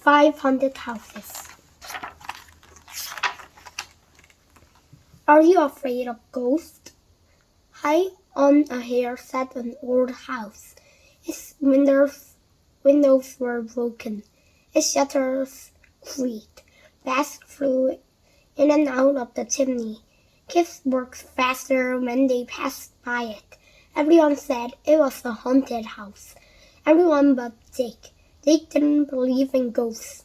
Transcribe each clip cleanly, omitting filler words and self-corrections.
500 houses. Are you afraid of ghosts? High on a hill sat an old house. Its windows were broken. Its shutters creaked. Bats flew in and out of the chimney. Kids worked faster when they passed by it. Everyone said it was a haunted house. Everyone but Jake. Jake didn't believe in ghosts.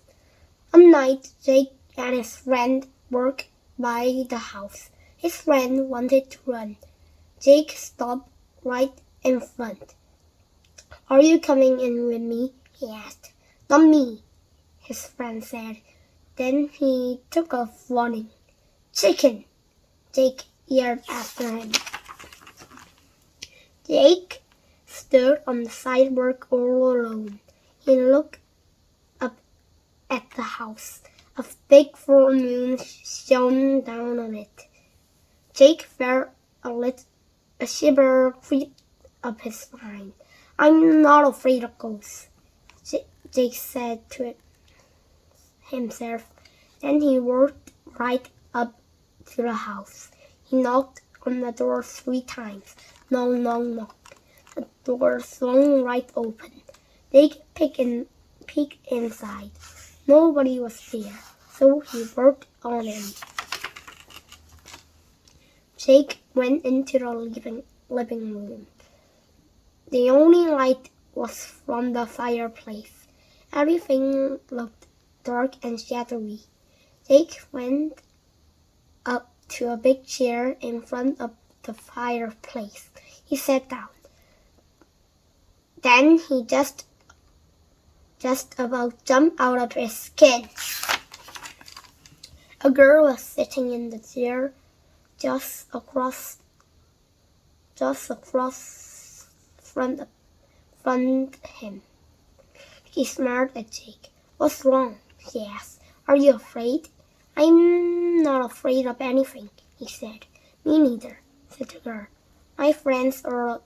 One night, Jake and his friend walked by the house. His friend wanted to run. Jake stopped right in front. Are you coming in with me? He asked. Not me, his friend said. Then he took off running. Chicken! Jake yelled after him. Jake stood on the sidewalk all alone. He looked up at the house. A big full moon shone down on it. Jake felt a shiver creep up his spine. I'm not afraid of ghosts, Jake said to himself. Then he walked right up to the house. He knocked on the door 3 times. Knock, knock, knock. The door swung right open. Jake peeked inside. Nobody was there, so he walked on in. Jake went into the living room. The only light was from the fireplace. Everything looked dark and shadowy. Jake went up to a big chair in front of the fireplace. He sat down. Then he just about jumped out of his skin. A girl was sitting in the chair just across from him. He smiled at Jake. What's wrong? He asked. Are you afraid? I'm not afraid of anything, he said. Me neither, said the girl. My friends are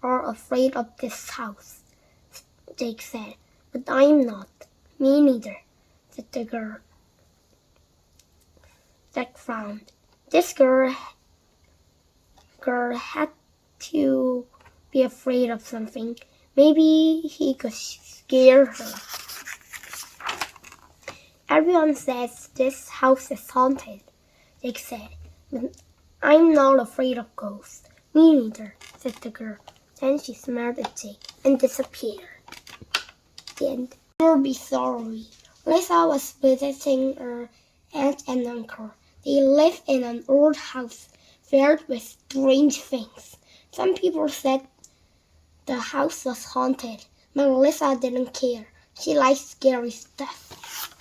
afraid of this house, Jake said. But I'm not. Me neither, said the girl. Jake frowned. This girl had to be afraid of something. Maybe he could scare her. Everyone says this house is haunted, Jake said. But I'm not afraid of ghosts. Me neither, said the girl. Then she smiled at Jake and disappeared. The end. You'll be sorry. Lisa was visiting her aunt and uncle. They lived in an old house filled with strange things. Some people said the house was haunted, but Lisa didn't care. She liked scary stuff.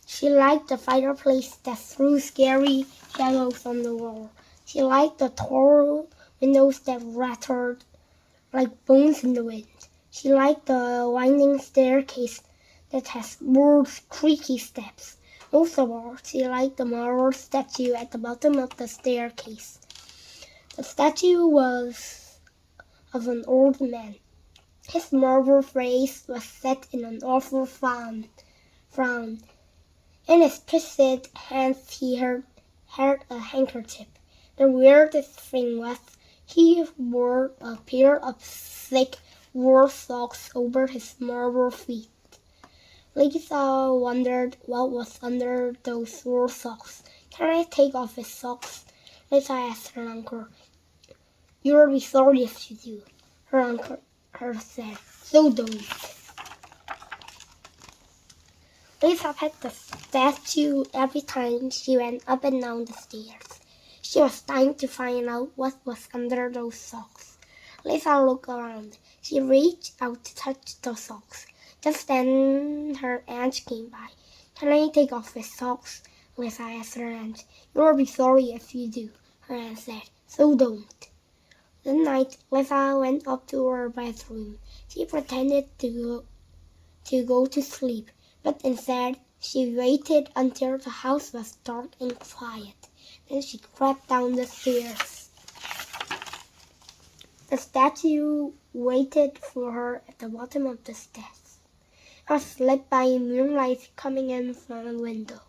She liked the fireplace that threw scary shadows on the wall. She liked the tall windows that rattled like bones in the wind. She liked the winding staircase that has bold, creaky steps. Most of all, she liked the marble statue at the bottom of the staircase. The statue was of an old man. His marble face was set in an awful frown. In his twisted hands he held a handkerchief. The weirdest thing was he wore a pair of thick wool socks over his marble feet. Lisa wondered what was under those wool socks. Can I take off his socks? Lisa asked her uncle. You'll be sorry if you do, her uncle said. So don't. Lisa pet the statue every time she went up and down the stairs. She was dying to find out what was under those socks. Lisa looked around. She reached out to touch the socks. Just then her aunt came by. Can I take off his socks? Lisa asked her aunt. You'll be sorry if you do, her aunt said. So don't. That night, Lisa went up to her bedroom. She pretended to go to sleep, but instead she waited until the house was dark and quiet. Then she crept down the stairs. The statue waited for her at the bottom of the steps. It was lit by moonlight coming in from the window.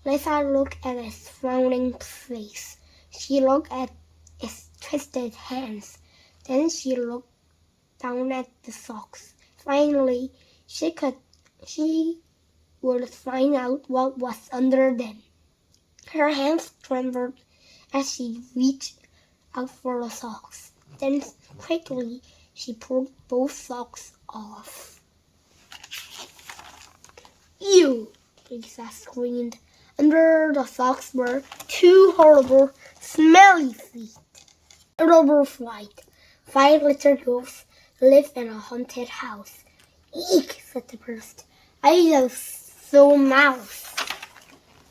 Lisa looked at his frowning face. She looked at his twisted hands. Then she looked down at the socks. Finally, she would find out what was under them. Her hands trembled as she reached out for the socks. Then quickly she pulled both socks off. "Ew!" Lisa screamed. Under the socks were 2 horrible, smelly feet. Terrible flight. 5 little ghosts lived in a haunted house. "Eek!" said the first. "I just saw a mouse."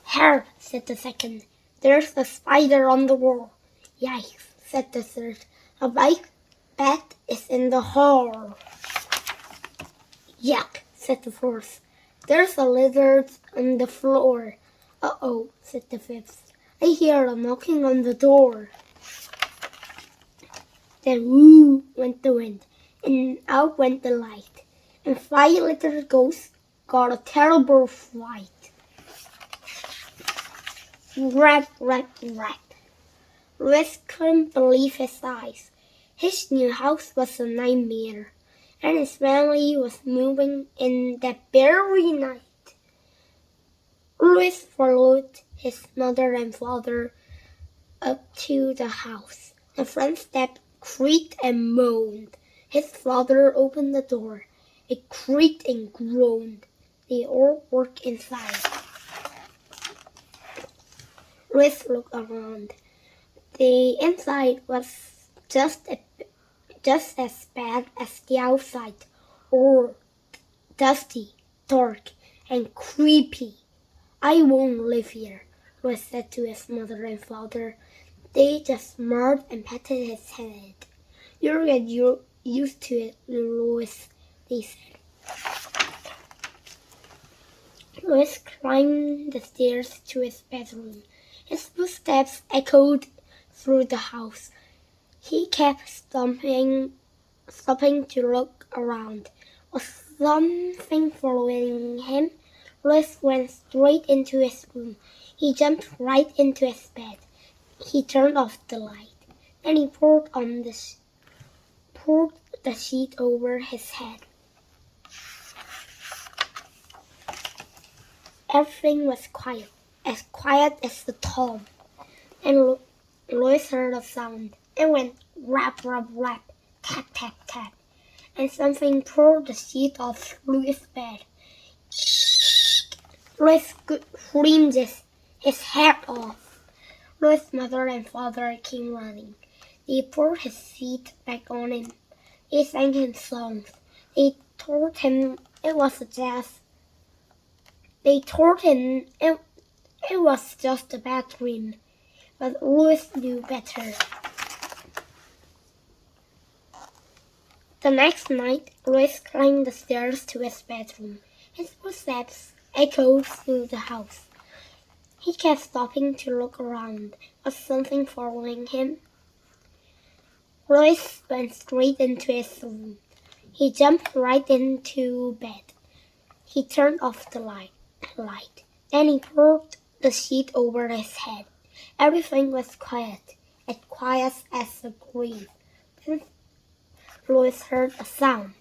"Here," said the second. "There's a spider on the wall." "Yikes," said the third. "A big bat is in the hall." "Yuck," said the fourth. "There's a lizard on the floor." "Uh-oh," said the fifth. "I hear a knocking on the door." Then whoo went the wind, and out went the light, and 5 little ghosts got a terrible fright. Rat, rat, rat. Louis couldn't believe his eyes. His new house was a nightmare, and his family was moving in that very night. Louis followed his mother and father up to the house. The front step creaked and moaned. His father opened the door. It creaked and groaned. They all worked inside. Louis looked around. The inside was just as bad as the outside, or dusty, dark, and creepy. "I won't live here," Louis said to his mother and father. They just smiled and patted his head. "You'll get used to it, Louis," they said. Louis climbed the stairs to his bedroom. His footsteps echoed through the house. He kept stopping to look around. Was something following him? Louis went straight into his room. He jumped right into his bed. He turned off the light. Then he pulled the sheet over his head. Everything was quiet as the tomb. And Louis heard a sound. It went rap, rap, rap, tap, tap, tap. And something pulled the sheet off Louis' bed. Louis screamed his head off. Louis' mother and father came running. They pulled his sheet back on him. They sang him songs. They told him it was just a bad dream. But Louis knew better. The next night, Louis climbed the stairs to his bedroom. His footsteps echoed through the house. He kept stopping to look around. Was something following him? Louis went straight into his room. He jumped right into bed. He turned off the light. Then he pulled the sheet over his head. Everything was quiet, as quiet as the grave. Then Louis heard a sound.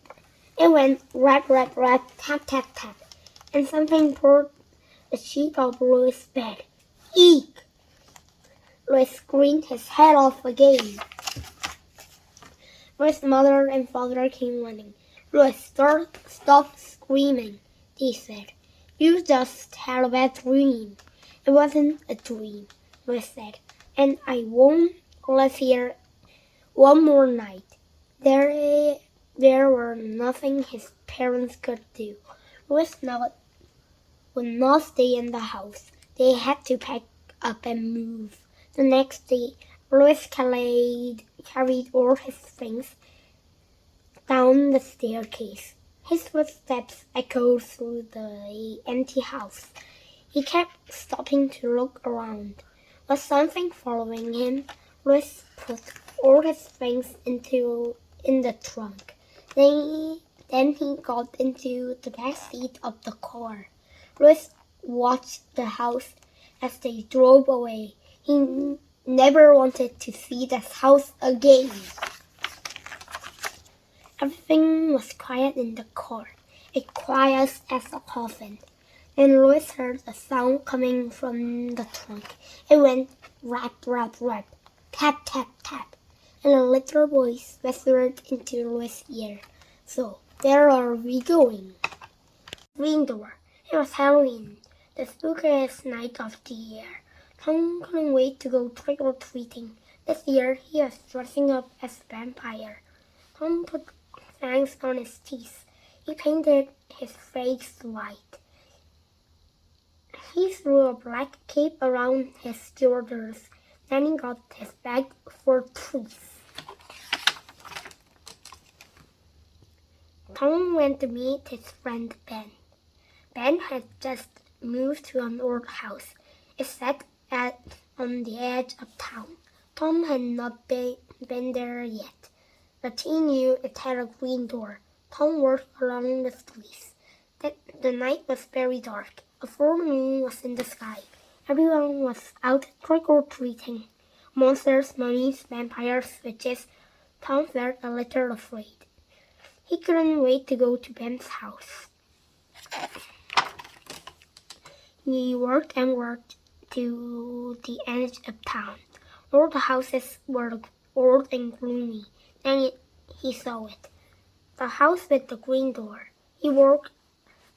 It went rap, rap, rap, tap, tap, tap, and something pulled the sheet off Louis' bed. Eek! Louis screamed his head off again. Louis' mother and father came running. Louis, stop screaming, they said. You just had a bad dream. It wasn't a dream, Louis said, and I won't live here one more night. There were nothing his parents could do. Louis would not stay in the house. They had to pack up and move. The next day, Louis carried all his things down the staircase. His footsteps echoed through the empty house. He kept stopping to look around. Was something following him? Louis put all his things in the trunk. Then he got into the back seat of the car. Louis watched the house as they drove away. He never wanted to see this house again. Everything was quiet in the car, as quiet as a coffin. Then Louis heard a sound coming from the trunk. It went rap, rap, rap, tap, tap, tap, and a little voice whispered into Louis' ear. So, where are we going? Green Door. It was Halloween, the spookiest night of the year. Tom couldn't wait to go trick-or-treating. This year, he was dressing up as a vampire. Tom put fangs on his teeth. He painted his face white. He threw a black cape around his shoulders. Then he got his bag for treats. Tom went to meet his friend Ben. Ben had just moved to an old house. It sat on the edge of town. Tom had not been there yet, but he knew it had a green door. Tom walked along the streets. The night was very dark. A full moon was in the sky. Everyone was out trick-or-treating. Monsters, mummies, vampires, witches. Tom felt a little afraid. He couldn't wait to go to Ben's house. He walked and walked to the edge of town. All the houses were old and gloomy. Then he saw it. The house with the green door. He walked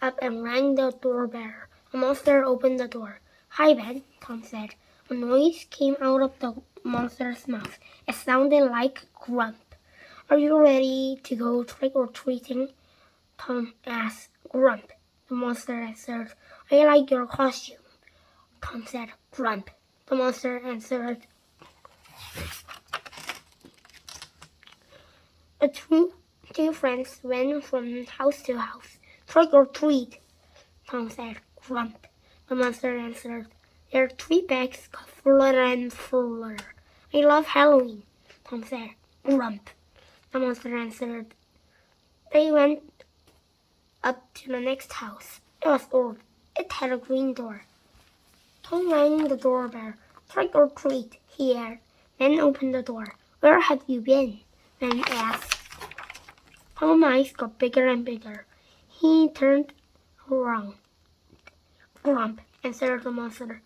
up and rang the doorbell. A monster opened the door. "Hi, Ben," Tom said. A noise came out of the monster's mouth. It sounded like Grump. "Are you ready to go trick-or-treating?" Tom asked. "Grump," the monster answered. "I like your costume." Tom said, "Grump," the monster answered. The two friends went from house to house. "Trick or treat," Tom said. "Grump," the monster answered. Their 3 bags got fuller and fuller. "I love Halloween," Tom said. "Grump," the monster answered. They went up to the next house. It was old. It had a green door. Tom rang the doorbell. "Trick or treat," he yelled. Ben opened the door. "Where have you been?" Ben asked. Tom's eyes got bigger and bigger. He turned around. "Grump," answered the monster.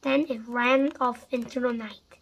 Then it ran off into the night.